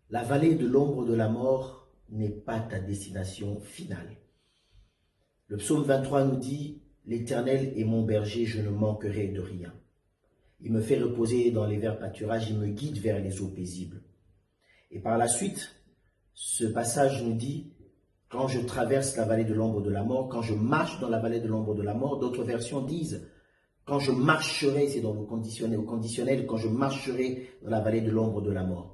La vallée de l'ombre de la mort n'est pas ta destination finale. Le psaume 23 nous dit « L'Éternel est mon berger, je ne manquerai de rien. Il me fait reposer dans les verts pâturages, il me guide vers les eaux paisibles. » Et par la suite, ce passage nous dit « Quand je traverse la vallée de l'ombre de la mort, quand je marche dans la vallée de l'ombre de la mort », d'autres versions disent « Quand je marcherai », c'est dans le conditionnel, au conditionnel, « quand je marcherai dans la vallée de l'ombre de la mort ».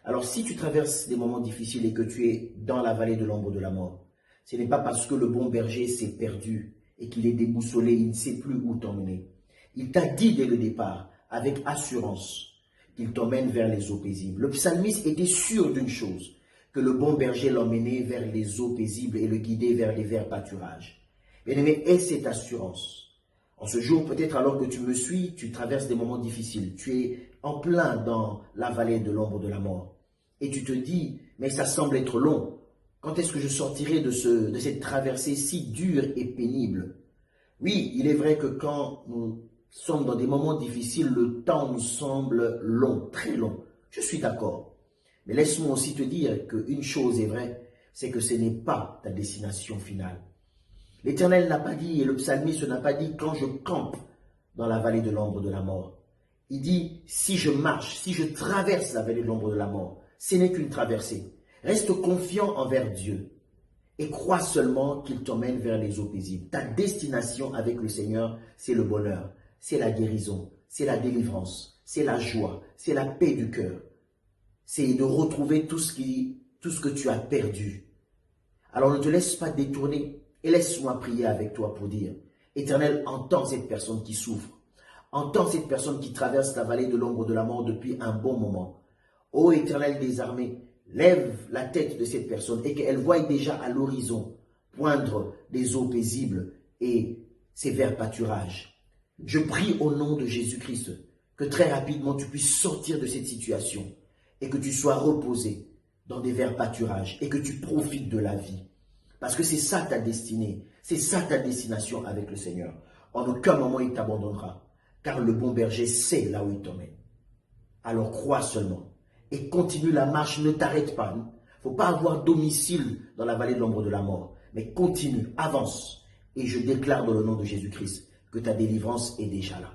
Alors, si tu traverses des moments difficiles et que tu es dans la vallée de l'ombre de la mort, ce n'est pas parce que le bon berger s'est perdu et qu'il est déboussolé, il ne sait plus où t'emmener. Il t'a dit dès le départ, avec assurance, qu'il t'emmène vers les eaux paisibles. Le psalmiste était sûr d'une chose, que le bon berger l'emmenait vers les eaux paisibles et le guidait vers les verts pâturages. Bien-aimé, aie cette assurance. En ce jour, peut-être alors que tu me suis, tu traverses des moments difficiles. Tu es en plein dans la vallée de l'ombre de la mort. Et tu te dis, mais ça semble être long. Quand est-ce que je sortirai de cette traversée si dure et pénible? Oui, il est vrai que quand nous sommes dans des moments difficiles, le temps nous semble long, très long. Je suis d'accord. Mais laisse-moi aussi te dire qu'une chose est vraie, c'est que ce n'est pas ta destination finale. L'Éternel n'a pas dit, et le psalmiste n'a pas dit, quand je campe dans la vallée de l'ombre de la mort. Il dit, si je marche, si je traverse la vallée de l'ombre de la mort, ce n'est qu'une traversée. Reste confiant envers Dieu et crois seulement qu'il t'emmène vers les eaux paisibles. Ta destination avec le Seigneur, c'est le bonheur, c'est la guérison, c'est la délivrance, c'est la joie, c'est la paix du cœur. C'est de retrouver tout ce que tu as perdu. Alors ne te laisse pas détourner et laisse-moi prier avec toi pour dire, Éternel, entends cette personne qui souffre. Entends cette personne qui traverse la vallée de l'ombre de la mort depuis un bon moment. Ô Éternel des armées, lève la tête de cette personne et qu'elle voie déjà à l'horizon poindre des eaux paisibles et ses verts pâturages. Je prie au nom de Jésus-Christ que très rapidement tu puisses sortir de cette situation et que tu sois reposé dans des verts pâturages et que tu profites de la vie. Parce que c'est ça ta destinée, c'est ça ta destination avec le Seigneur. En aucun moment il t'abandonnera, car le bon berger sait là où il t'emmène. Alors crois seulement et continue la marche, ne t'arrête pas. Il ne faut pas avoir domicile dans la vallée de l'ombre de la mort, mais continue, avance. Et je déclare dans le nom de Jésus-Christ que ta délivrance est déjà là.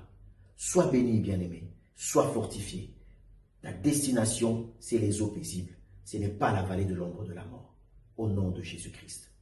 Sois béni, bien-aimé, sois fortifié. Ta destination, c'est les eaux paisibles. Ce n'est pas la vallée de l'ombre de la mort. Au nom de Jésus-Christ.